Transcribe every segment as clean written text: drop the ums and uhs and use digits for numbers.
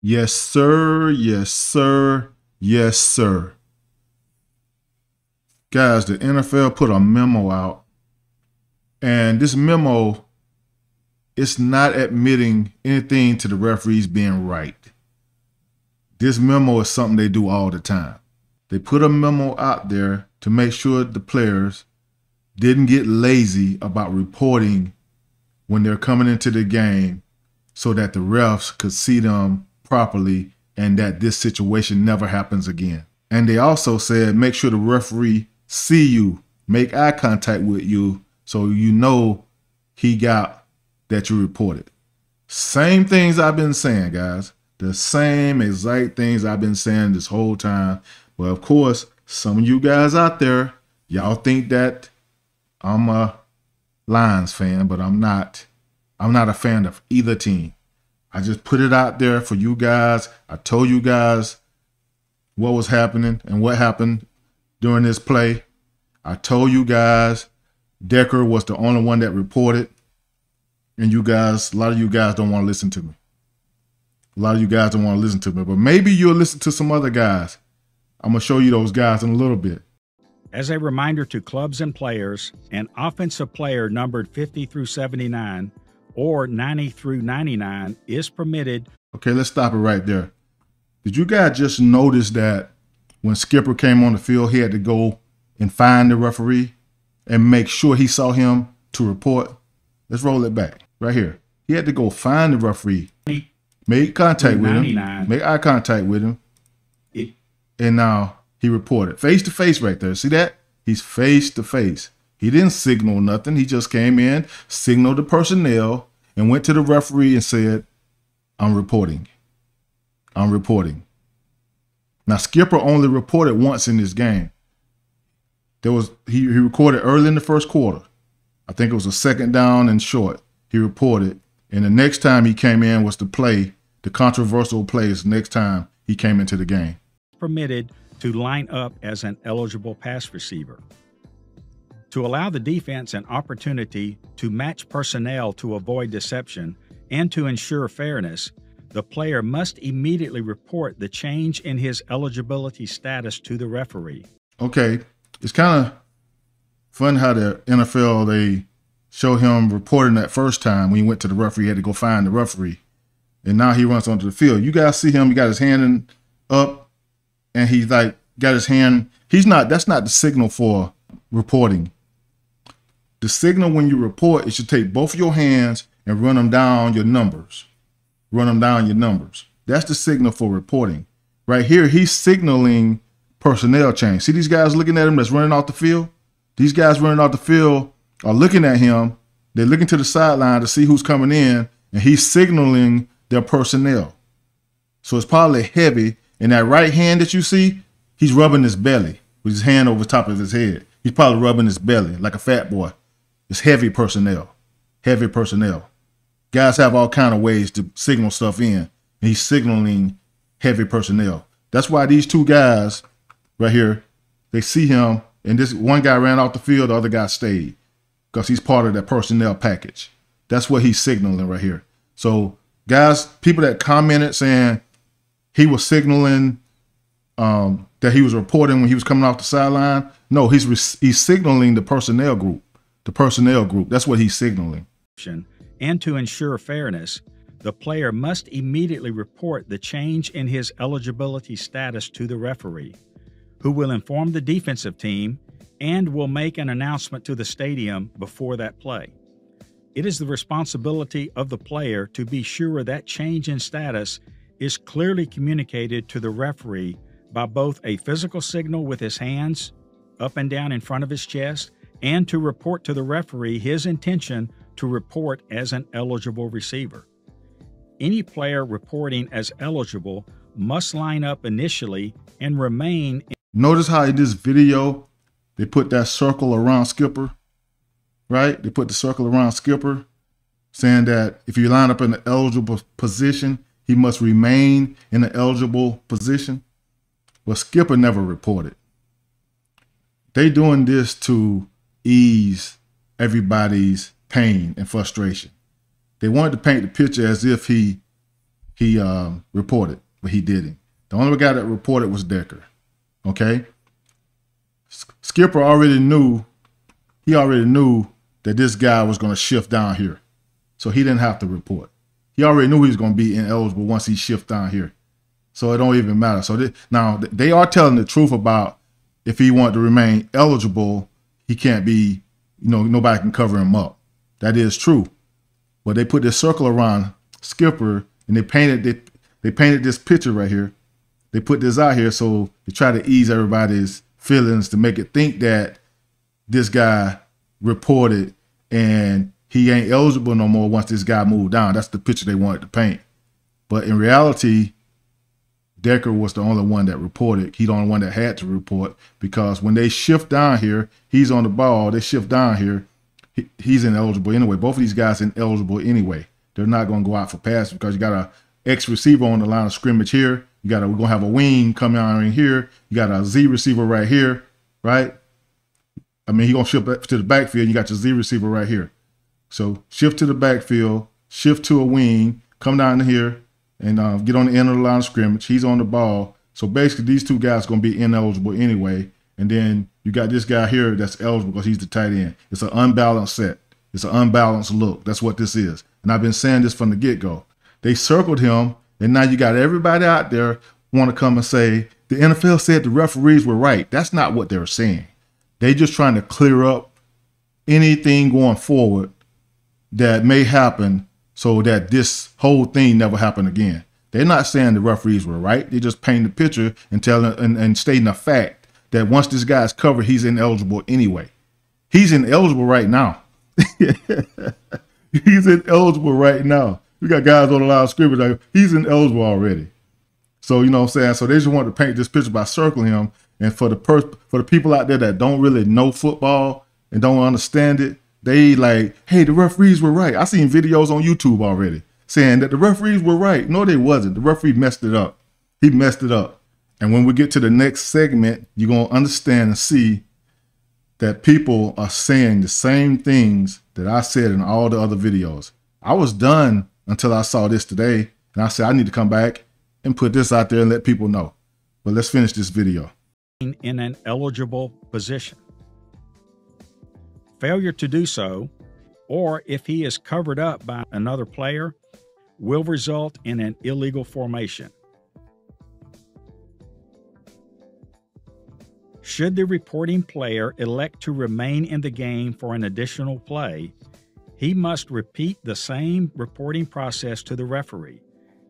Yes, sir. Yes, sir. Yes, sir. Guys, the NFL put a memo out, and this memo, it's not admitting anything to the referees being right. This memo is something they do all the time. They put a memo out there to make sure the players didn't get lazy about reporting when they're coming into the game so that the refs could see them properly and that this situation never happens again. And they also said make sure the referee see you, make eye contact with you so you know he got that you reported. Same things I've been saying, guys. The same exact things I've been saying this whole time. Well, of course, some of you guys out there, y'all think that I'm a Lions fan, but I'm not. I'm not a fan of either team. I just put it out there for you guys. I told you guys what was happening and what happened during this play. I told you guys Decker was the only one that reported. And you guys, a lot of you guys don't want to listen to me. A lot of you guys don't want to listen to me, but maybe you'll listen to some other guys. I'm going to show you those guys in a little bit. As a reminder to clubs and players, an offensive player numbered 50 through 79 or 90 through 99 is permitted. Okay, let's stop it right there. Did you guys just notice that when Skipper came on the field, he had to go and find the referee and make sure he saw him to report? Let's roll it back right here. He had to go find the referee, make contact with him, make eye contact with him, and now he reported. Face to face right there. See that? He's face to face. He didn't signal nothing. He just came in, signaled the personnel, and went to the referee and said, I'm reporting. I'm reporting. Now, Skipper only reported once in this game. He recorded early in the first quarter. I think it was a second down and short. He reported. And the next time he came in was the controversial plays next time he came into the game. Permitted to line up as an eligible pass receiver. To allow the defense an opportunity to match personnel to avoid deception and to ensure fairness, the player must immediately report the change in his eligibility status to the referee. Okay, it's kind of fun how the NFL, they show him reporting that first time when he went to the referee, he had to go find the referee. And now he runs onto the field. You guys see him, he got his hand up and he's like, got his hand. That's not the signal for reporting. The signal when you report, it should take both of your hands and run them down your numbers. Run them down your numbers. That's the signal for reporting. Right here, he's signaling personnel change. See these guys looking at him that's running off the field? These guys running off the field are looking at him. They're looking to the sideline to see who's coming in, and he's signaling their personnel. So it's probably heavy. And that right hand that you see, he's rubbing his belly with his hand over top of his head. He's probably rubbing his belly like a fat boy. It's heavy personnel. Heavy personnel. Guys have all kind of ways to signal stuff in. And he's signaling heavy personnel. That's why these two guys right here, they see him, and this one guy ran off the field, the other guy stayed because he's part of that personnel package. That's what he's signaling right here. So guys, people that commented saying he was signaling that he was reporting when he was coming off the sideline, no, he's signaling the personnel group. The personnel group. That's what he's signaling. And to ensure fairness, the player must immediately report the change in his eligibility status to the referee, who will inform the defensive team and will make an announcement to the stadium before that play. It is the responsibility of the player to be sure that change in status is clearly communicated to the referee by both a physical signal with his hands up and down in front of his chest and to report to the referee his intention to report as an eligible receiver. Any player reporting as eligible must line up initially and remain. Notice how in this video, they put that circle around Skipper, right? They put the circle around Skipper, saying that if you line up in an eligible position, he must remain in an eligible position. Well, Skipper never reported. They doing this to ease everybody's pain and frustration. They wanted to paint the picture as if he he reported, but he didn't. The only guy that reported was Decker. Okay? Skipper already knew, that this guy was going to shift down here. So he didn't have to report. He already knew he was going to be ineligible once he shift down here. So it don't even matter. So now they are telling the truth about if he wanted to remain eligible, he can't be, nobody can cover him up. That is true. But they put this circle around Skipper and they painted this picture right here. They put this out here so to try to ease everybody's feelings, to make it think that this guy reported and he ain't eligible no more once this guy moved down. That's the picture they wanted to paint. But in reality, Decker was the only one that reported. He's the only one that had to report, because when they shift down here, he's on the ball. They shift down here, he's ineligible anyway. Both of these guys ineligible anyway. They're not going to go out for pass because you got a X receiver on the line of scrimmage here. We're going to have a wing coming out in here. You got a Z receiver right here, right? I mean, he's going to shift to the backfield. You got your Z receiver right here. So shift to the backfield, shift to a wing, come down to here, and get on the end of the line of scrimmage. He's on the ball. So basically, these two guys are going to be ineligible anyway. And then you got this guy here that's eligible because he's the tight end. It's an unbalanced set. It's an unbalanced look. That's what this is. And I've been saying this from the get-go. They circled him, and now you got everybody out there want to come and say, the NFL said the referees were right. That's not what they're saying. They just trying to clear up anything going forward that may happen so that this whole thing never happened again. They're not saying the referees were right. They just paint the picture and and stating a fact that once this guy's covered, he's ineligible anyway. He's ineligible right now. He's ineligible right now. We got guys on the line of scrimmage like, he's ineligible already. So, you know what I'm saying? So they just want to paint this picture by circling him. And for the people out there that don't really know football and don't understand it, they like, hey, the referees were right. I seen videos on YouTube already saying that the referees were right. No, they wasn't. The referee messed it up. He messed it up. And when we get to the next segment, you're going to understand and see that people are saying the same things that I said in all the other videos. I was done until I saw this today. And I said, I need to come back and put this out there and let people know. But let's finish this video. In an eligible position. Failure to do so, or if he is covered up by another player, will result in an illegal formation. Should the reporting player elect to remain in the game for an additional play, he must repeat the same reporting process to the referee.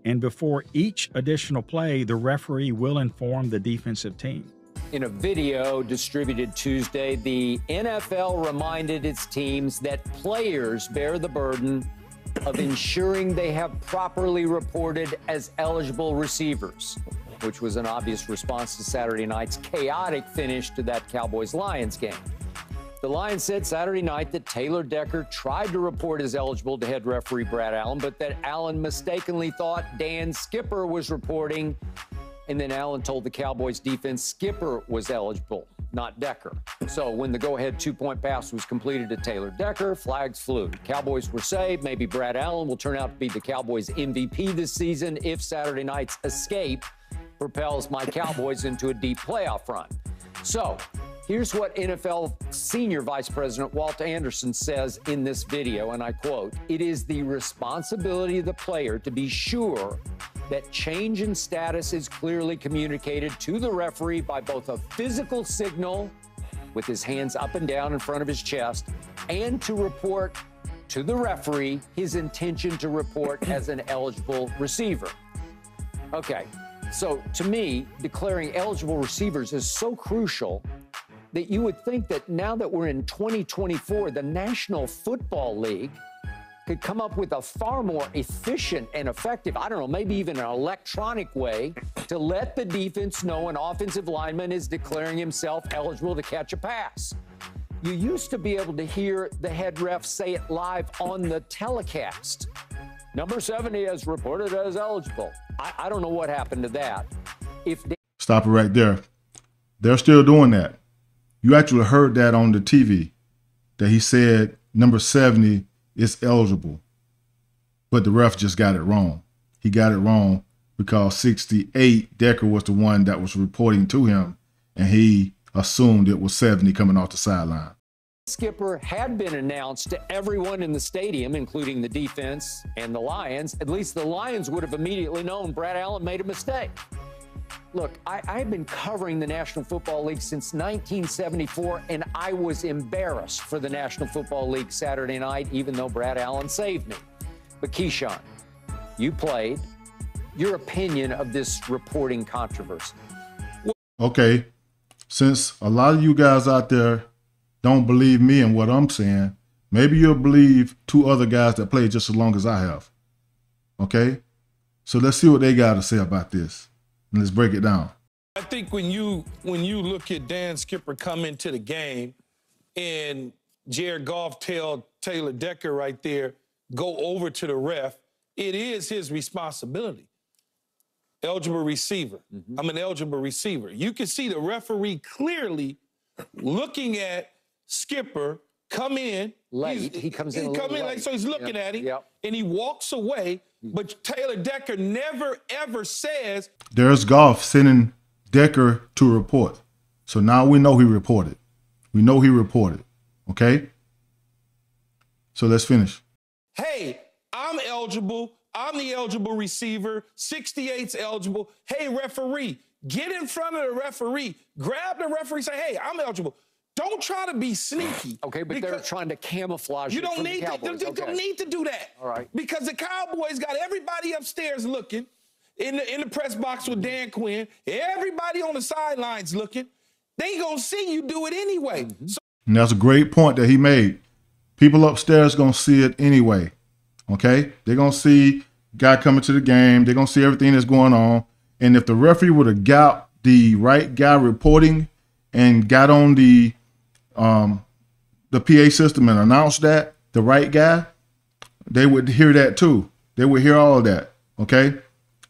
And before each additional play, the referee will inform the defensive team. In a video distributed Tuesday, the NFL reminded its teams that players bear the burden of ensuring they have properly reported as eligible receivers, which was an obvious response to Saturday night's chaotic finish to that Cowboys-Lions game. The Lions said Saturday night that Taylor Decker tried to report as eligible to head referee Brad Allen, but that Allen mistakenly thought Dan Skipper was reporting. And then Allen told the Cowboys defense Skipper was eligible, not Decker. So when the go-ahead two-point pass was completed to Taylor Decker, flags flew. Cowboys were saved. Maybe Brad Allen will turn out to be the Cowboys MVP this season if Saturday night's escape propels my Cowboys into a deep playoff run. So here's what NFL Senior Vice President Walt Anderson says in this video, and I quote, "It is the responsibility of the player to be sure that change in status is clearly communicated to the referee by both a physical signal with his hands up and down in front of his chest and to report to the referee his intention to report as an eligible receiver." Okay, so to me, declaring eligible receivers is so crucial that you would think that now that we're in 2024, the National Football League could come up with a far more efficient and effective, I don't know, maybe even an electronic way to let the defense know an offensive lineman is declaring himself eligible to catch a pass. You used to be able to hear the head ref say it live on the telecast. Number 70 is reported as eligible. I don't know what happened to that. Stop it right there. They're still doing that. You actually heard that on the TV, that he said number 70 is eligible, but the ref just got it wrong. he got it wrong because 68, Decker was the one that was reporting to him, and he assumed it was 70 coming off the sideline. Skipper had been announced to everyone in the stadium, including the defense and the Lions. At least the Lions would have immediately known Brad Allen made a mistake. Look, I've been covering the National Football League since 1974, and I was embarrassed for the National Football League Saturday night, even though Brad Allen saved me. But Keyshawn, you played. Your opinion of this reporting controversy? Okay, since a lot of you guys out there don't believe me and what I'm saying, maybe you'll believe two other guys that played just as long as I have. Okay? So let's see what they got to say about this. And let's break it down. I think when you look at Dan Skipper come into the game and Jared Goff tell Taylor Decker right there, go over to the ref, it is his responsibility. Eligible receiver. I'm an eligible receiver. You can see the referee clearly looking at Skipper come in. Late. He comes in a little late. Like, so he's looking at him, and he walks away. But Taylor Decker never, ever says. There's Goff sending Decker to report. So now we know he reported. We know he reported. Okay? So let's finish. Hey, I'm eligible. I'm the eligible receiver. 68's eligible. Hey, referee, get in front of the referee. Grab the referee, say, hey, I'm eligible. Don't try to be sneaky. Okay, but they're trying to camouflage you it don't from need the Cowboys. You don't need to do that. All right. Because the Cowboys got everybody upstairs looking in the press box with Dan Quinn. Everybody on the sidelines looking. They ain't going to see you do it anyway. And that's a great point that he made. People upstairs going to see it anyway. Okay? They're going to see guy coming to the game. They're going to see everything that's going on. And if the referee would have got the right guy reporting and got on the PA system and announced that, the right guy, they would hear that too. They would hear all of that, okay?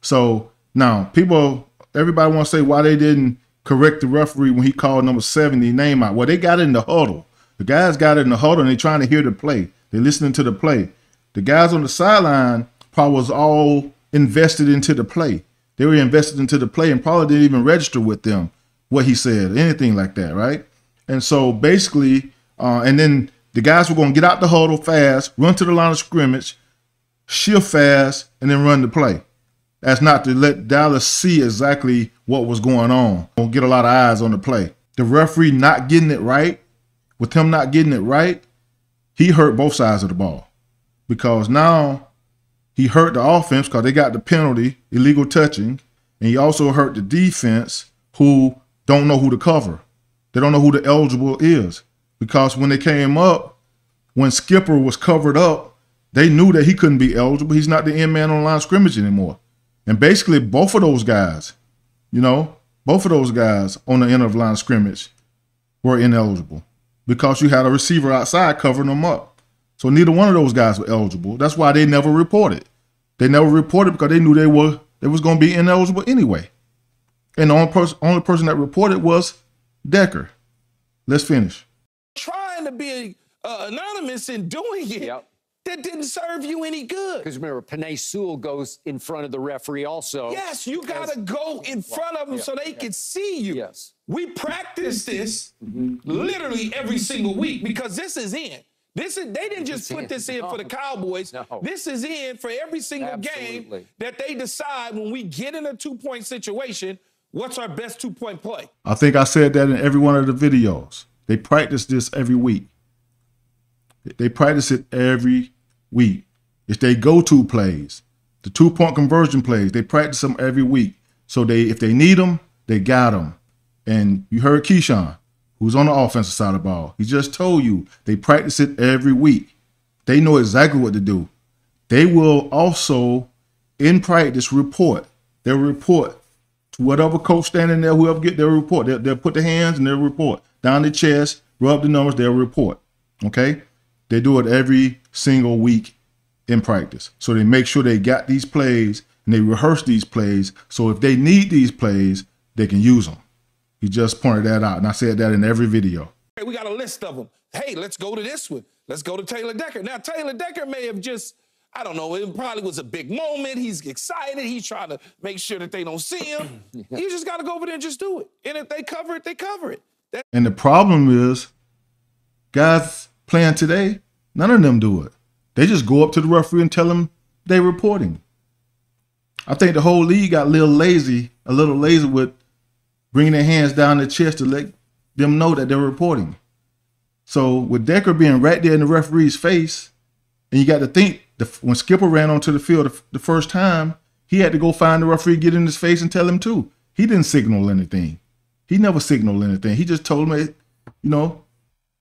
So now everybody wants to say why they didn't correct the referee when he called number 70 name out. Well, they got it in the huddle. The guys got it in the huddle and they're trying to hear the play. They're listening to the play. The guys on the sideline probably was all invested into the play. They were invested into the play and probably didn't even register with them what he said, anything like that, right? And so basically, and then the guys were going to get out the huddle fast, run to the line of scrimmage, shift fast, and then run the play. That's not to let Dallas see exactly what was going on. Don't get a lot of eyes on the play. The referee not getting it right, with him not getting it right, he hurt both sides of the ball. Because now he hurt the offense because they got the penalty, illegal touching, and he also hurt the defense who don't know who to cover. They don't know who the eligible is. Because when they came up, when Skipper was covered up, they knew that he couldn't be eligible. He's not the end man on the line of scrimmage anymore. And basically both of those guys, both of those guys on the end of the line of scrimmage were ineligible because you had a receiver outside covering them up. So neither one of those guys were eligible. That's why they never reported. They never reported because they knew they was going to be ineligible anyway. And the only person that reported was Decker. Let's finish. Trying to be anonymous and doing it, that didn't serve you any good. Because remember, Penei Sewell goes in front of the referee also. Yes, you got to go in front of them so they can see you. Yes. We practice this literally every single week because this is in. They didn't just put this in for the Cowboys. No. This is in for every single game that they decide when we get in a two-point situation, what's our best two-point play. I think I said that in every one of the videos. They practice this every week. They practice it every week. It's their go-to plays, the two-point conversion plays. They practice them every week. So if they need them, they got them. And you heard Keyshawn, who's on the offensive side of the ball. He just told you they practice it every week. They know exactly what to do. They will also, in practice, report. They'll report to whatever coach standing there, whoever get their report. They'll put their hands and they'll report. Down the chest, rub the numbers, they'll report. Okay? They do it every single week in practice. So they make sure they got these plays and they rehearse these plays. So if they need these plays, they can use them. He just pointed that out, and I said that in every video. Hey, we got a list of them. Hey, let's go to this one. Let's go to Taylor Decker. Now, Taylor Decker may have just I don't know, it probably was a big moment. He's excited. He's trying to make sure that they don't see him. You just got to go over there and just do it. And if they cover it, they cover it. And the problem is, guys playing today, none of them do it. They just go up to the referee and tell him they're reporting. I think the whole league got a little lazy with bringing their hands down their chest to let them know that they're reporting. So with Decker being right there in the referee's face, and you got to think, when Skipper ran onto the field the first time, he had to go find the referee, get in his face, and tell him too. He didn't signal anything. He never signaled anything. He just told him,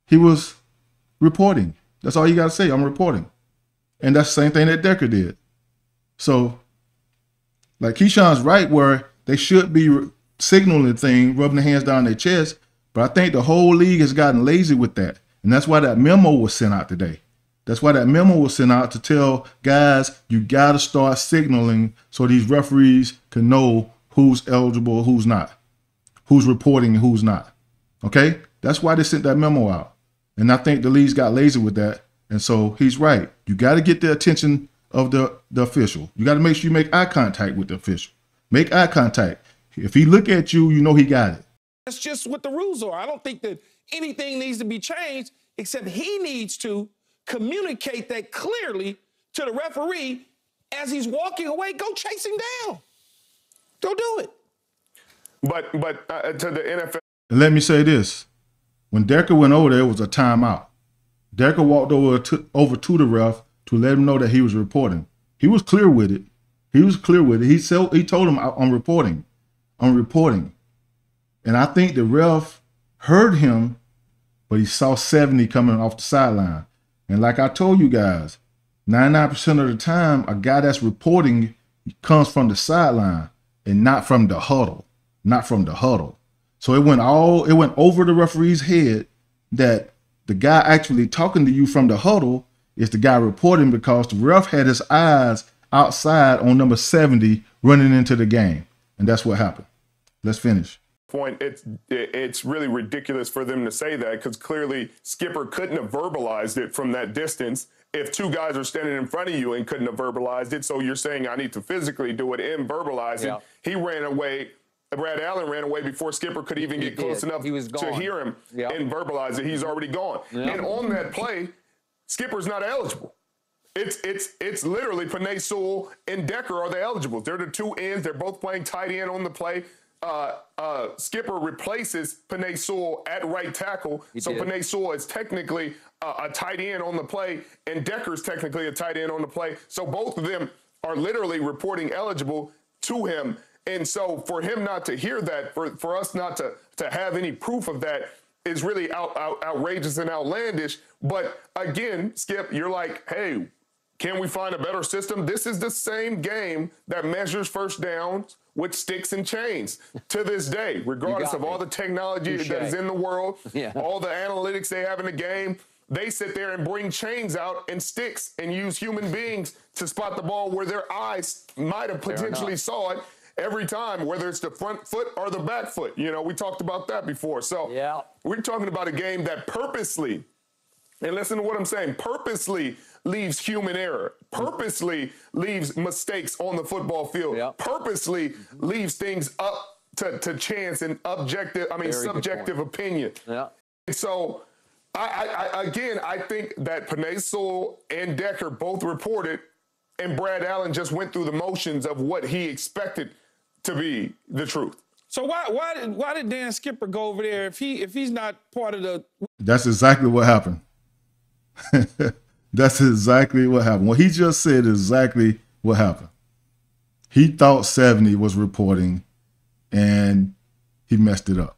he was reporting. That's all you got to say. I'm reporting. And that's the same thing that Decker did. So, like Keyshawn's right where they should be signaling the thing, rubbing their hands down their chest. But I think the whole league has gotten lazy with that. And that's why that memo was sent out today. That's why that memo was sent out to tell guys, you got to start signaling so these referees can know who's eligible, who's not, who's reporting and who's not. Okay? That's why they sent that memo out. And I think the league's got lazy with that. And so he's right. You got to get the attention of the official. You got to make sure you make eye contact with the official. Make eye contact. If he look at you, you know he got it. That's just what the rules are. I don't think that anything needs to be changed, except he needs to communicate that clearly to the referee as he's walking away. Go chase him down. Go do it. But to the NFL. And let me say this. When Decker went over there, it was a timeout. Decker walked over to the ref to let him know that he was reporting. He was clear with it. He told him, I'm reporting. And I think the ref heard him, but he saw 70 coming off the sideline. And like I told you guys, 99% of the time, a guy that's reporting comes from the sideline and not from the huddle. So it went over the referee's head that the guy actually talking to you from the huddle is the guy reporting, because the ref had his eyes outside on number 70 running into the game. And that's what happened. Let's finish. Point, it's really ridiculous for them to say that, because clearly Skipper couldn't have verbalized it from that distance if two guys are standing in front of you and couldn't have verbalized it. So you're saying I need to physically do it and verbalize it. He ran away. Brad Allen ran away before Skipper could even get close enough to hear him and verbalize it. He's already gone. And on that play, Skipper's not eligible. It's literally Penei Sewell and Decker are the eligibles. They're the two ends. They're both playing tight end on the play. Skipper replaces Penei Sewell at right tackle. Penei Sewell is technically a tight end on the play, and Decker's technically a tight end on the play. So both of them are literally reporting eligible to him. And so for him not to hear that, for us not to have any proof of that, is really outrageous and outlandish. But again, Skip, you're like, hey, can we find a better system? This is the same game that measures first downs with sticks and chains to this day, regardless of all the technology that is in the world, all the analytics they have in the game. They sit there and bring chains out and sticks and use human beings to spot the ball where their eyes might have potentially saw it every time, whether it's the front foot or the back foot. You know, we talked about that before. So we're talking about a game that purposely, and listen to what I'm saying, purposely leaves human error, purposely leaves mistakes on the football field, purposely leaves things up to chance and subjective opinion. And so, I think that Penei Sewell and Decker both reported, and Brad Allen just went through the motions of what he expected to be the truth. So why did Dan Skipper go over there if he's not part of the? That's exactly what happened. That's exactly what happened. What he just said is exactly what happened. He thought 70 was reporting, and he messed it up.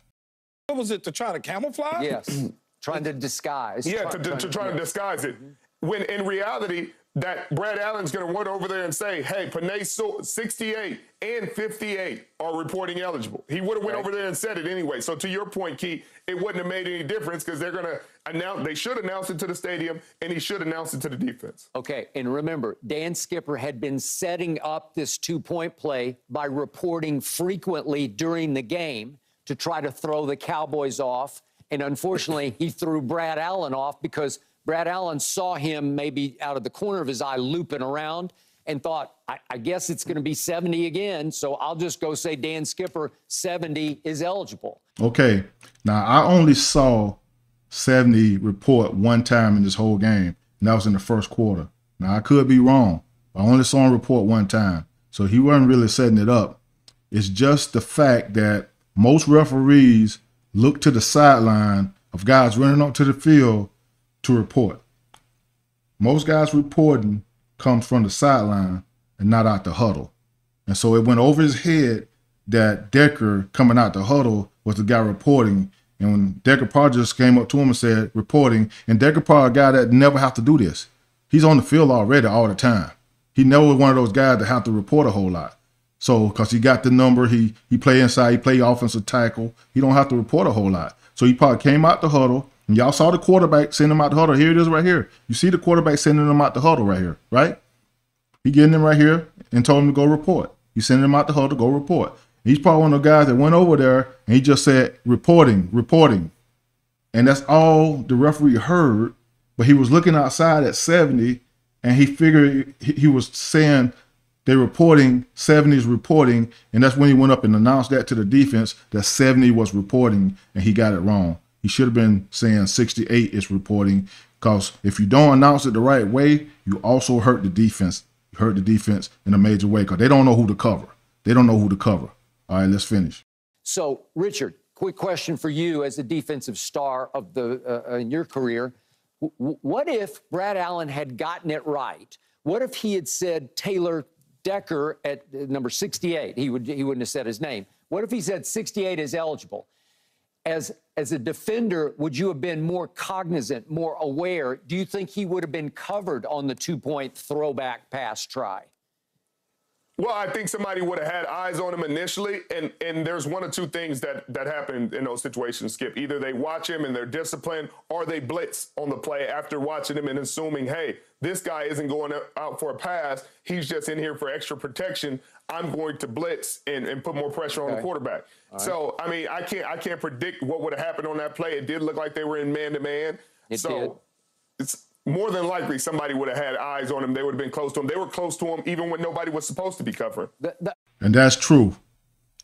What was it, to try to camouflage? Yes, trying to disguise. Yeah, to try to disguise it. When in reality, that Brad Allen's going to run over there and say, hey, Penei Sewell, 68 and 58 are reporting eligible. He would have went over there and said it anyway. So to your point, Key, it wouldn't have made any difference, because they're going to announce, they should announce it to the stadium, and he should announce it to the defense. Okay, and remember, Dan Skipper had been setting up this two-point play by reporting frequently during the game to try to throw the Cowboys off. And unfortunately, he threw Brad Allen off because Brad Allen saw him maybe out of the corner of his eye looping around and thought, I guess it's going to be 70 again, so I'll just go say Dan Skipper, 70 is eligible. Okay. Now, I only saw 70 report one time in this whole game, and that was in the first quarter. Now, I could be wrong. I only saw him report one time, so he wasn't really setting it up. It's just the fact that most referees look to the sideline of guys running up to the field to report. Most guys reporting comes from the sideline and not out the huddle. And so it went over his head that Decker coming out the huddle was the guy reporting. And when Decker probably just came up to him and said, reporting, and Decker probably a guy that never have to do this. He's on the field already all the time. He never was one of those guys that have to report a whole lot. So, because he got the number, he play inside, he play offensive tackle. He don't have to report a whole lot. So he probably came out the huddle, and y'all saw the quarterback send him out the huddle. Here it is right here. You see the quarterback sending him out the huddle right here, right? He getting him right here and told him to go report. He sending him out the huddle to go report. He's probably one of the guys that went over there and he just said, reporting, reporting. And that's all the referee heard, but he was looking outside at 70 and he figured he was saying they're reporting, 70 is reporting, and that's when he went up and announced that to the defense that 70 was reporting, and he got it wrong. He should have been saying 68 is reporting, because if you don't announce it the right way, you also hurt the defense. You hurt the defense in a major way because they don't know who to cover. They don't know who to cover. All right, let's finish. So, Richard, quick question for you as a defensive star of in your career. What if Brad Allen had gotten it right? What if he had said Taylor Decker at number 68? He wouldn't have said his name. What if he said 68 is eligible? As a defender, would you have been more cognizant, more aware? Do you think he would have been covered on the 2-point throwback pass try? Well, I think somebody would have had eyes on him initially, and there's one or two things that happen in those situations, Skip. Either they watch him and they're disciplined, or they blitz on the play after watching him and assuming, hey, this guy isn't going out for a pass. He's just in here for extra protection. I'm going to blitz and put more pressure on the quarterback. Right. So, I mean, I can't predict what would have happened on that play. It did look like they were in man-to-man. So it's more than likely somebody would have had eyes on him. They would have been close to him. They were close to him even when nobody was supposed to be covering. And that's true.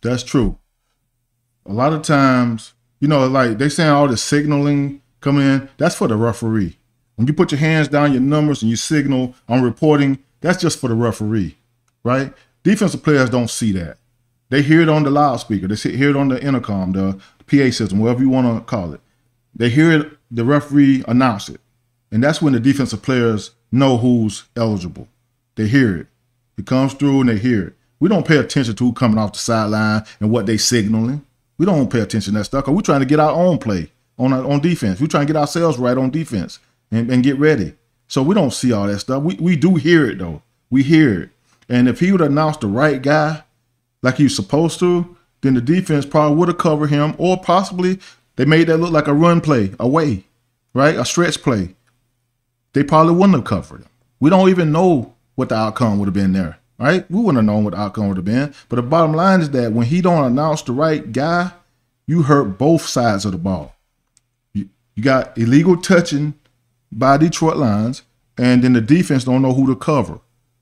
That's true. A lot of times, you know, like they saying all the signaling coming in, that's for the referee. When you put your hands down your numbers and you signal on reporting, that's just for the referee, right? Defensive players don't see that. They hear it on the loudspeaker. They hear it on the intercom, the PA system, whatever you want to call it. They hear it, the referee announce it. And that's when the defensive players know who's eligible. They hear it. It comes through and they hear it. We don't pay attention to who coming off the sideline and what they signaling. We don't pay attention to that stuff because we're trying to get our own play on defense. We're trying to get ourselves right on defense and get ready. So we don't see all that stuff. We do hear it, though. We hear it. And if he would announce the right guy like he was supposed to, then the defense probably would have covered him, or possibly they made that look like a run play away, right? A stretch play. They probably wouldn't have covered him. We don't even know what the outcome would have been there, right? We wouldn't have known what the outcome would have been. But the bottom line is that when he don't announce the right guy, you hurt both sides of the ball. You got illegal touching by Detroit Lions, and then the defense don't know who to cover.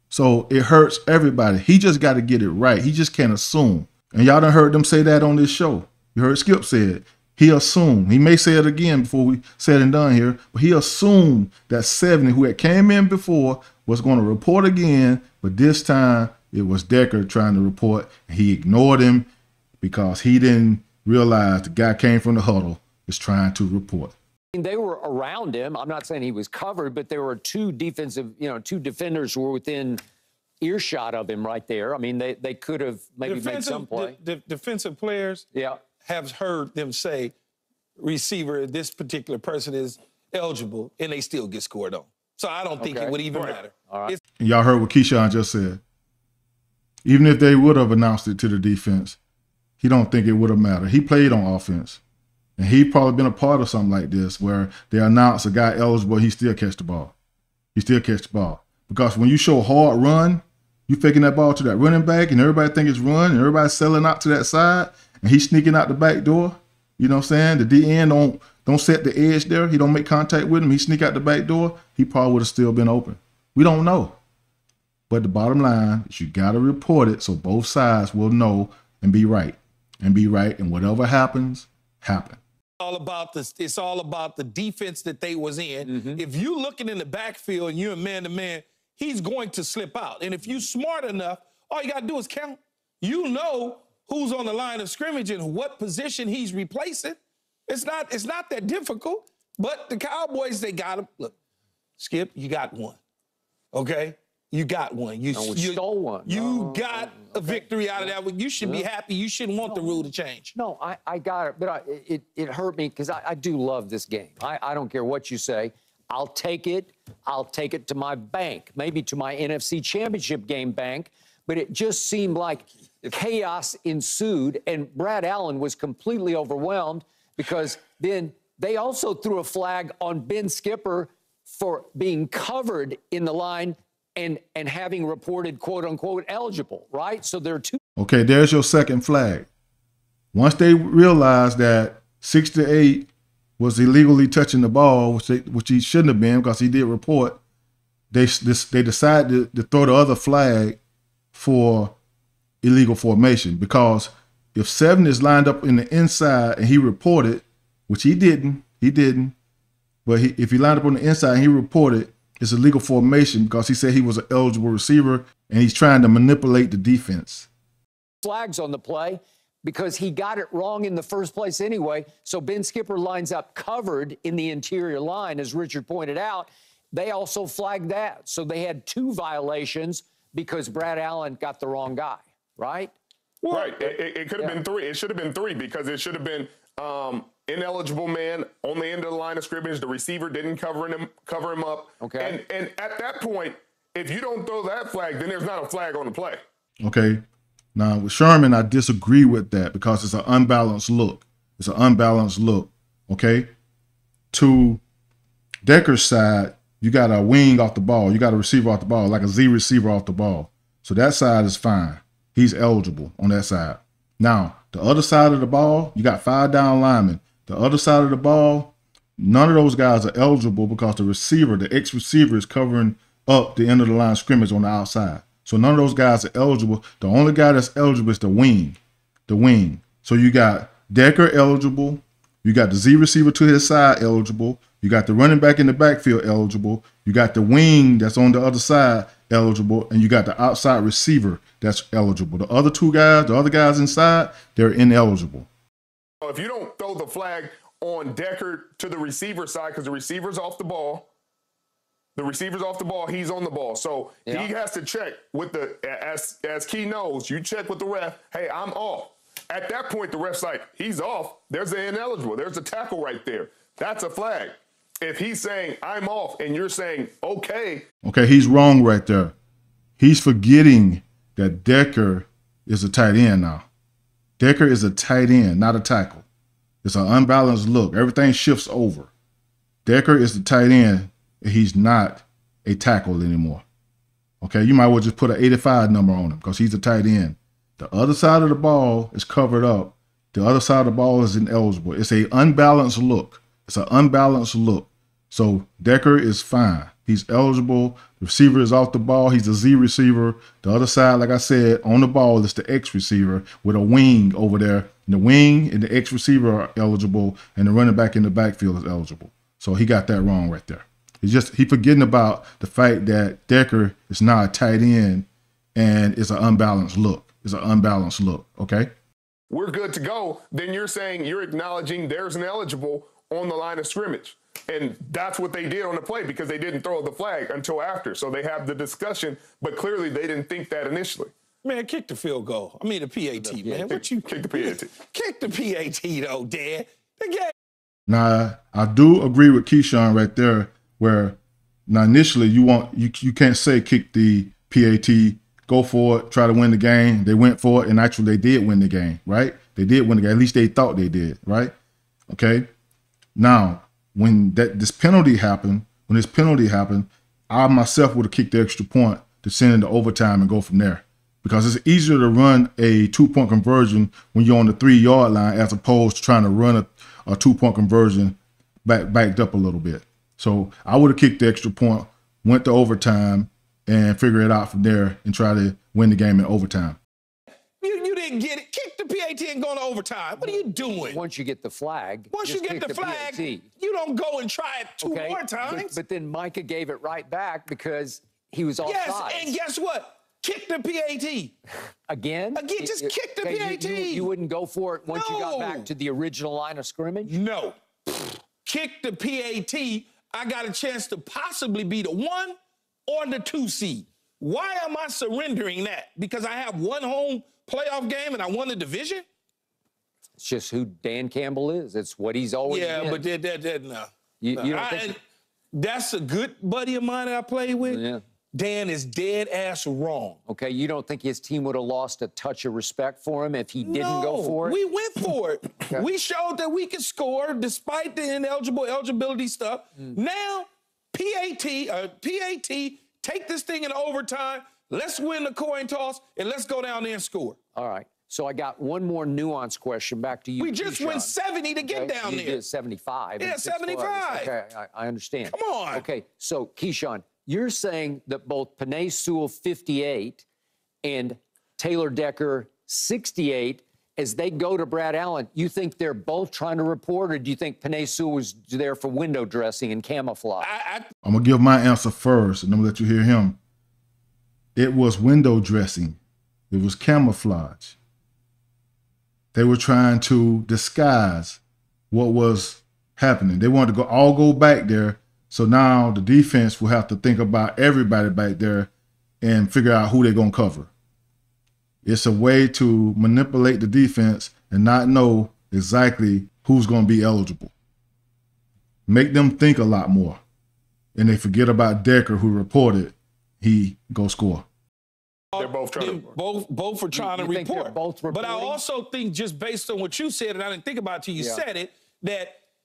So it hurts everybody. He just got to get it right. He just can't assume. And y'all done heard them say that on this show. You heard Skip say it. He assumed. He may say it again before we said and done here, but he assumed that 70, who had came in before, was going to report again, but this time it was Decker trying to report, and he ignored him because he didn't realize the guy came from the huddle is trying to report. They were around him. I'm not saying he was covered, but there were two defenders who were within earshot of him right there. I mean, they could have maybe made some play. Defensive players have heard them say, receiver, this particular person is eligible, and they still get scored on. So I don't think it would even matter. All right. Y'all heard what Keyshawn just said. Even if they would have announced it to the defense, he don't think it would have mattered. He played on offense. And he probably been a part of something like this where they announce a guy eligible, he still catch the ball. He still catch the ball. Because when you show a hard run, you faking that ball to that running back and everybody think it's run and everybody's selling out to that side and he's sneaking out the back door. You know what I'm saying? The DN don't set the edge there, he don't make contact with him, he sneak out the back door, he probably would have still been open. We don't know. But the bottom line is you got to report it so both sides will know and be right. And whatever happens, happen. It's all about the defense that they was in. Mm-hmm. If you looking in the backfield and you're a man-to-man, he's going to slip out. And if you smart enough, all you got to do is count. You know who's on the line of scrimmage and what position he's replacing. It's not that difficult. But the Cowboys, they got him. Look, Skip, you got one. Okay? You got one. You stole one. You got a victory out of that one. You should be happy. You shouldn't want the rule to change. No, I got it. But it hurt me because I do love this game. I don't care what you say. I'll take it. I'll take it to my bank, maybe to my NFC Championship game bank. But it just seemed like chaos ensued, and Brad Allen was completely overwhelmed because then they also threw a flag on Ben Skipper for being covered in the line and having reported, quote unquote, eligible, right? So there are two. Okay, there's your second flag. Once they realized that 6 to 8 was illegally touching the ball, which he shouldn't have been because he did report, they decided to throw the other flag for illegal formation, because if 7 is lined up in the inside and he reported, which he didn't, but if he lined up on the inside and he reported, it's illegal formation because he said he was an eligible receiver and he's trying to manipulate the defense. Flags on the play because he got it wrong in the first place anyway. So Ben Skipper lines up covered in the interior line, as Richard pointed out. They also flagged that. So they had 2 violations because Brad Allen got the wrong guy, right? Right. It could have been 3. It should have been 3 because it should have been ineligible man on the end of the line of scrimmage. The receiver didn't cover him up. Okay. And at that point, if you don't throw that flag, then there's not a flag on the play. Okay. Now with Sherman, I disagree with that because it's an unbalanced look. It's an unbalanced look. Okay. To Decker's side, you got a wing off the ball. You got a receiver off the ball, like a Z receiver off the ball. So that side is fine. He's eligible on that side. Now, the other side of the ball, you got 5 down linemen. The other side of the ball, none of those guys are eligible because the receiver, the ex-receiver, is covering up the end of the line of scrimmage on the outside. So none of those guys are eligible. The only guy that's eligible is the wing. The wing. So you got Decker eligible. You got the Z receiver to his side eligible. You got the running back in the backfield eligible. You got the wing that's on the other side eligible. And you got the outside receiver that's eligible. The other 2 guys, the other guys inside, they're ineligible. If you don't throw the flag on Decker to the receiver side because the receiver's off the ball, he's on the ball. So he has to check with as Key knows, you check with the ref, hey, I'm off. At that point, the ref's like, he's off. There's an ineligible. There's a tackle right there. That's a flag. If he's saying, I'm off, and you're saying, okay. Okay, he's wrong right there. He's forgetting that Decker is a tight end now. Decker is a tight end, not a tackle. It's an unbalanced look. Everything shifts over. Decker is the tight end, and he's not a tackle anymore. Okay, you might well just put an 85 number on him because he's a tight end. The other side of the ball is covered up. The other side of the ball is ineligible. It's an unbalanced look. It's an unbalanced look. So Decker is fine. He's eligible. The receiver is off the ball. He's a Z receiver. The other side, like I said, on the ball is the X receiver with a wing over there. And the wing and the X receiver are eligible, and the running back in the backfield is eligible. So he got that wrong right there. He forgetting about the fact that Decker is not a tight end, and it's an unbalanced look. It's an unbalanced look, okay? We're good to go. Then you're saying you're acknowledging there's an eligible on the line of scrimmage. And that's what they did on the play because they didn't throw the flag until after. So they have the discussion, but clearly they didn't think that initially. Man, kick the field goal. I mean the PAT, man. Kick the PAT. Kick the PAT, though, Dad. Now, I do agree with Keyshawn right there where now initially you can't say kick the PAT, go for it, try to win the game. They went for it, and actually they did win the game, right? They did win the game. At least they thought they did, right? Okay? Now, when this penalty happened, I myself would have kicked the extra point to send it to overtime and go from there. Because it's easier to run a 2-point conversion when you're on the 3-yard line as opposed to trying to run a 2-point conversion backed up a little bit. So I would have kicked the extra point, went to overtime, and figure it out from there and try to win the game in overtime. You didn't get it. Kick the PAT and go to overtime. What are you doing? Once you get the flag, Once you get the flag, PAT. you don't go and try it two more times. But then Micah gave it right back because he was offside. Yes, and guess what? Kick the PAT. Again? Just kick the PAT. You wouldn't go for it once you got back to the original line of scrimmage? No. Kick the PAT. I got a chance to possibly be the 1 or the 2 seed. Why am I surrendering that? Because I have one home playoff game and I won the division? It's just who Dan Campbell is. It's what he's always been. Yeah, but no. You don't think that's a good buddy of mine that I played with. Yeah. Dan is dead ass wrong. Okay, you don't think his team would have lost a touch of respect for him if he didn't go for it? We went for it. Okay. We showed that we could score despite the eligibility stuff. Now, PAT, take this thing in overtime. Let's win the coin toss, and let's go down there and score. All right. So I got one more nuanced question back to you. We just went 70 to get down you there. Did 75. Yeah, 75. Okay, I understand. Come on. Okay, so Keyshawn, you're saying that both Penei Sewell, 58, and Taylor Decker, 68, as they go to Brad Allen, you think they're both trying to report, or do you think Penei Sewell was there for window dressing and camouflage? I'm going to give my answer first, and I'm going to let you hear him. It was window dressing. It was camouflage. They were trying to disguise what was happening. They wanted to all go back there, so now the defense will have to think about everybody back there and figure out who they're going to cover. It's a way to manipulate the defense and not know exactly who's going to be eligible. Make them think a lot more. And they forget about Decker, who reported he go score. They're both trying to both are trying to report. Both but I also think, just based on what you said, and I didn't think about it till you said it,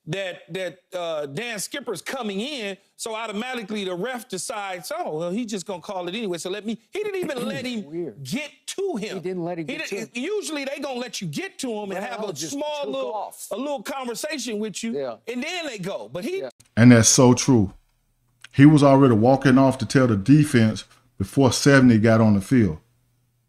that Dan Skipper's coming in, so automatically the ref decides, oh, well, he's just gonna call it anyway. So he didn't even let him get to him. He didn't let him get to him. Usually they gonna let you get to him and have a small little conversation with you, and then they go. But and that's so true. He was already walking off to tell the defense before 70 got on the field.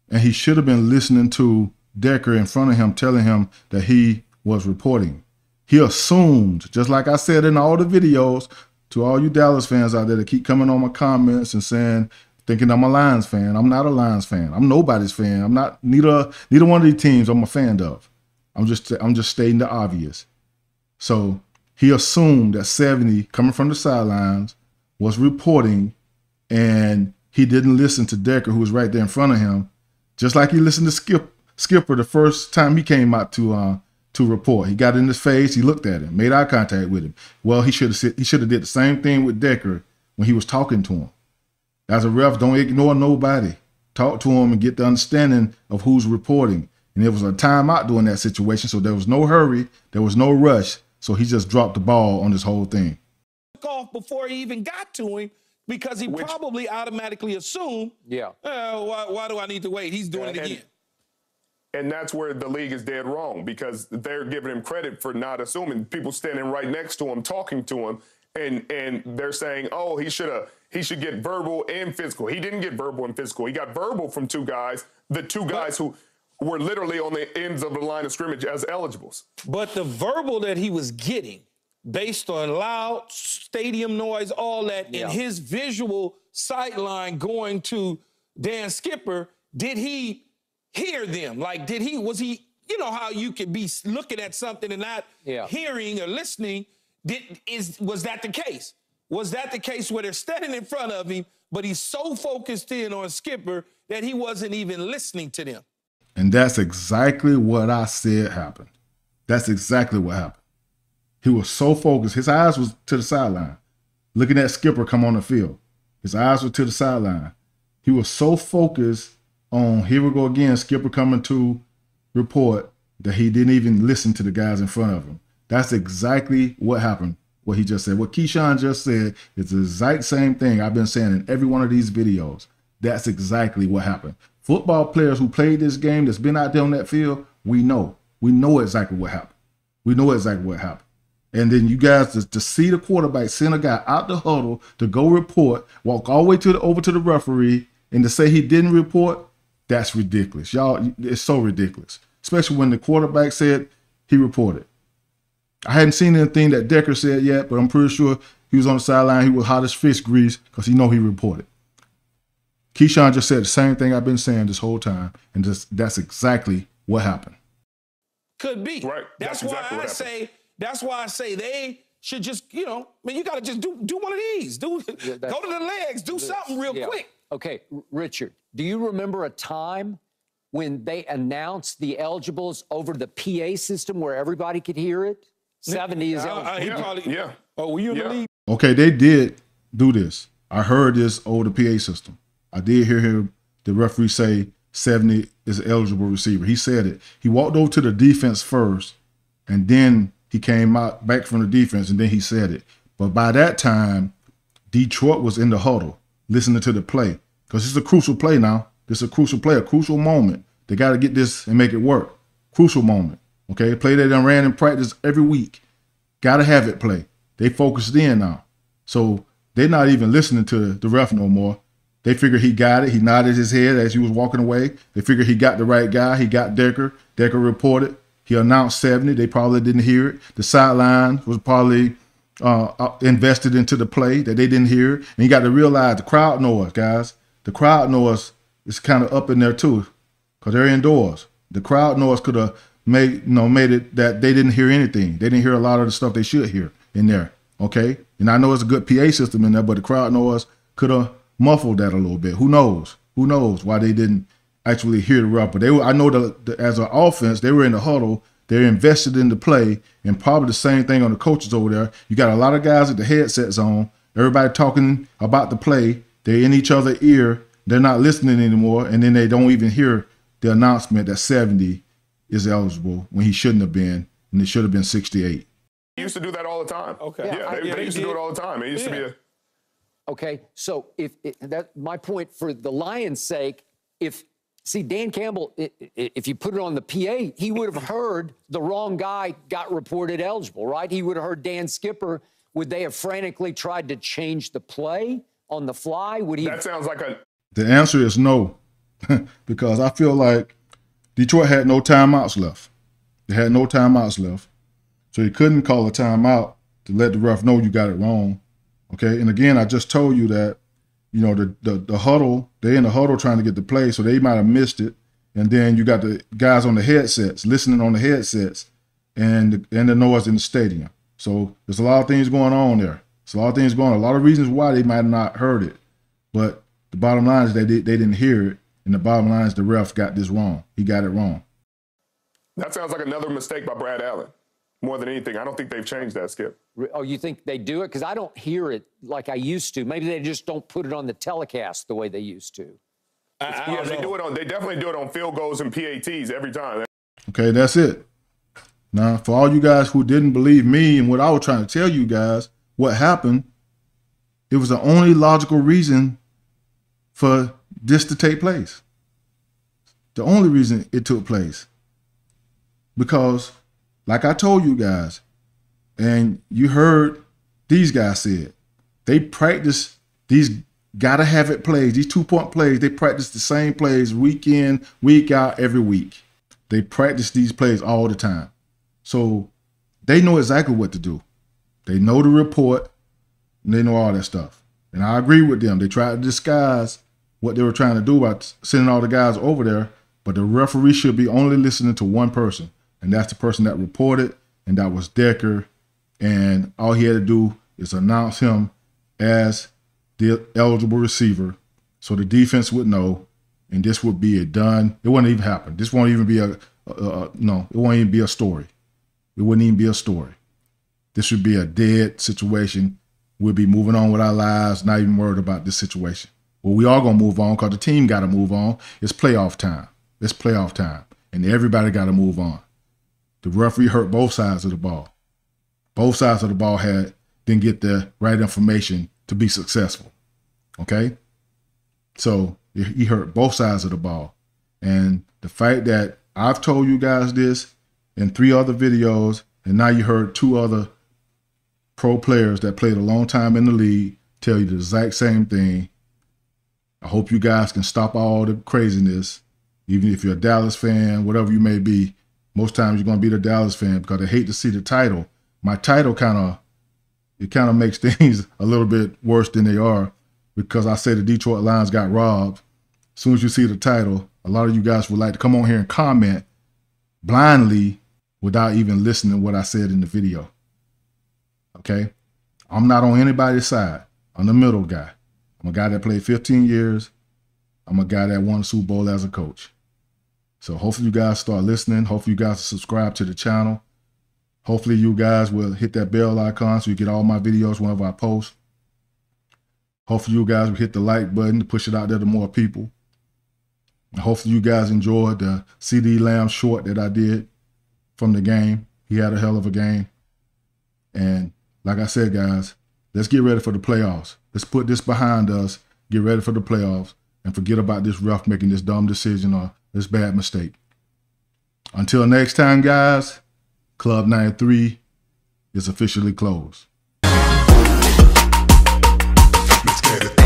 And he should have been listening to Decker in front of him, telling him that he was reporting. He assumed, just like I said in all the videos, to all you Dallas fans out there that keep coming on my comments and saying, thinking I'm a Lions fan. I'm not a Lions fan. I'm nobody's fan. I'm not neither one of these teams I'm a fan of. I'm just stating the obvious. So he assumed that 70 coming from the sidelines was reporting, and he didn't listen to Decker, who was right there in front of him, just like he listened to Skipper the first time he came out to report. He got in his face, he looked at him, made eye contact with him. Well, he should have did the same thing with Decker when he was talking to him. As a ref, don't ignore nobody. Talk to him and get the understanding of who's reporting. And there was a timeout during that situation, so there was no hurry, there was no rush, so he just dropped the ball on this whole thing. Off before he even got to him, because he probably automatically assumed, why do I need to wait? He's doing it again. And that's where the league is dead wrong, because they're giving him credit for not assuming. People standing right next to him, talking to him, and they're saying, oh, he should get verbal and physical. He didn't get verbal and physical. He got verbal from two guys, the two guys who were literally on the ends of the line of scrimmage as eligibles. But the verbal that he was getting, based on loud stadium noise, all that, in his visual sightline going to Dan Skipper, did he hear them? Like, was he, you know how you could be looking at something and not hearing or listening? Was that the case? Was that the case where they're standing in front of him, but he's so focused in on Skipper that he wasn't even listening to them? And that's exactly what I said happened. That's exactly what happened. He was so focused. His eyes was to the sideline, looking at Skipper come on the field. His eyes were to the sideline. He was so focused on, here we go again, Skipper coming to report, that he didn't even listen to the guys in front of him. That's exactly what happened, what he just said. What Keyshawn just said is the exact same thing I've been saying in every one of these videos. That's exactly what happened. Football players who played this game, that's been out there on that field, we know. We know exactly what happened. We know exactly what happened. And then you guys to see the quarterback send a guy out the huddle to go report, walk all the way over to the referee, and to say he didn't report, that's ridiculous. Y'all, it's so ridiculous. Especially when the quarterback said he reported. I hadn't seen anything that Decker said yet, but I'm pretty sure he was on the sideline. He was hot as fish grease because he reported. Keyshawn just said the same thing I've been saying this whole time, and that's exactly what happened. Could be. Right. That's exactly why I say they should just, you got to just do one of these. Go to the legs, do something real quick. Okay, Richard, do you remember a time when they announced the eligibles over the PA system where everybody could hear it? 70 is eligible. Yeah. Oh, were you in the league? Okay, they did do this. I heard this over the PA system. I did hear the referee say 70 is an eligible receiver. He said it. He walked over to the defense first, and then he came out back from the defense, and then he said it. But by that time, Detroit was in the huddle listening to the play because it's a crucial play now. This is a crucial play, a crucial moment. They got to get this and make it work. Crucial moment. Okay, play they done ran in practice every week. Got to have it play. They focused in now. So they're not even listening to the ref no more. They figure he got it. He nodded his head as he was walking away. They figure he got the right guy. He got Decker. Decker reported. He announced 70. They probably didn't hear it. The sideline was probably invested into the play that they didn't hear. And you got to realize the crowd noise, guys. The crowd noise is kind of up in there too because they're indoors. The crowd noise could have made it that they didn't hear anything. They didn't hear a lot of the stuff they should hear in there, okay? And I know it's a good PA system in there, but the crowd noise could have muffled that a little bit. Who knows? Who knows why they didn't actually hear the ref? But I know that as an offense, they were in the huddle. They're invested in the play, and probably the same thing on the coaches over there. You got a lot of guys with the headsets on. Everybody talking about the play. They're in each other's ear. They're not listening anymore, and then they don't even hear the announcement that 70 is eligible when he shouldn't have been, and it should have been 68. He used to do that all the time. Okay. Yeah, they used to do it all the time. It used to be a... Okay, so that my point for the Lions' sake, Dan Campbell, if you put it on the PA, he would have heard the wrong guy got reported eligible, right? He would have heard Dan Skipper. Would they have frantically tried to change the play on the fly? That sounds like a... The answer is no, because I feel like Detroit had no timeouts left. They had no timeouts left. So he couldn't call a timeout to let the ref know you got it wrong. Okay, and again, I just told you that, the huddle, they're in the huddle trying to get the play, so they might have missed it. And then you got the guys on the headsets, listening on the headsets, and the noise in the stadium. So there's a lot of things going on there. There's a lot of things going on, a lot of reasons why they might have not heard it. But the bottom line is they didn't hear it, and the bottom line is the ref got this wrong. He got it wrong. That sounds like another mistake by Brad Allen. More than anything, I don't think they've changed that, Skip. Oh, you think they do it? Because I don't hear it like I used to. Maybe they just don't put it on the telecast the way they used to. Yeah, they definitely do it on field goals and PATs every time. Okay, that's it. Now, for all you guys who didn't believe me and what I was trying to tell you guys, what happened, it was the only logical reason for this to take place. The only reason it took place. Because, like I told you guys, and you heard these guys said, they practice these gotta have it plays, these 2-point plays. They practice the same plays week in, week out, every week. They practice these plays all the time. So they know exactly what to do. They know the report, and they know all that stuff. And I agree with them. They tried to disguise what they were trying to do by sending all the guys over there, but the referee should be only listening to one person, and that's the person that reported, and that was Decker. And all he had to do is announce him as the eligible receiver so the defense would know, and this would be it done. It wouldn't even happen. This won't even be it won't even be a story. It wouldn't even be a story. This would be a dead situation. We'll be moving on with our lives, not even worried about this situation. Well, we are going to move on because the team got to move on. It's playoff time. It's playoff time, and everybody got to move on. The referee hurt both sides of the ball. Both sides of the ball didn't get the right information to be successful, okay? So he hurt both sides of the ball. And the fact that I've told you guys this in 3 other videos, and now you heard 2 other pro players that played a long time in the league tell you the exact same thing. I hope you guys can stop all the craziness. Even if you're a Dallas fan, whatever you may be, most times you're going to be the Dallas fan because they hate to see the title. My title kind of makes things a little bit worse than they are because I say the Detroit Lions got robbed. As soon as you see the title, a lot of you guys would like to come on here and comment blindly without even listening to what I said in the video. Okay? I'm not on anybody's side. I'm the middle guy. I'm a guy that played 15 years. I'm a guy that won a Super Bowl as a coach. So hopefully you guys start listening. Hopefully you guys will subscribe to the channel. Hopefully you guys will hit that bell icon so you get all my videos whenever I post. Hopefully you guys will hit the like button to push it out there to more people. And hopefully you guys enjoyed the CD Lamb short that I did from the game. He had a hell of a game. And like I said, guys, let's get ready for the playoffs. Let's put this behind us, get ready for the playoffs, and forget about this ref making this dumb decision or this bad mistake. Until next time, guys, Club 93 is officially closed. Let's get it.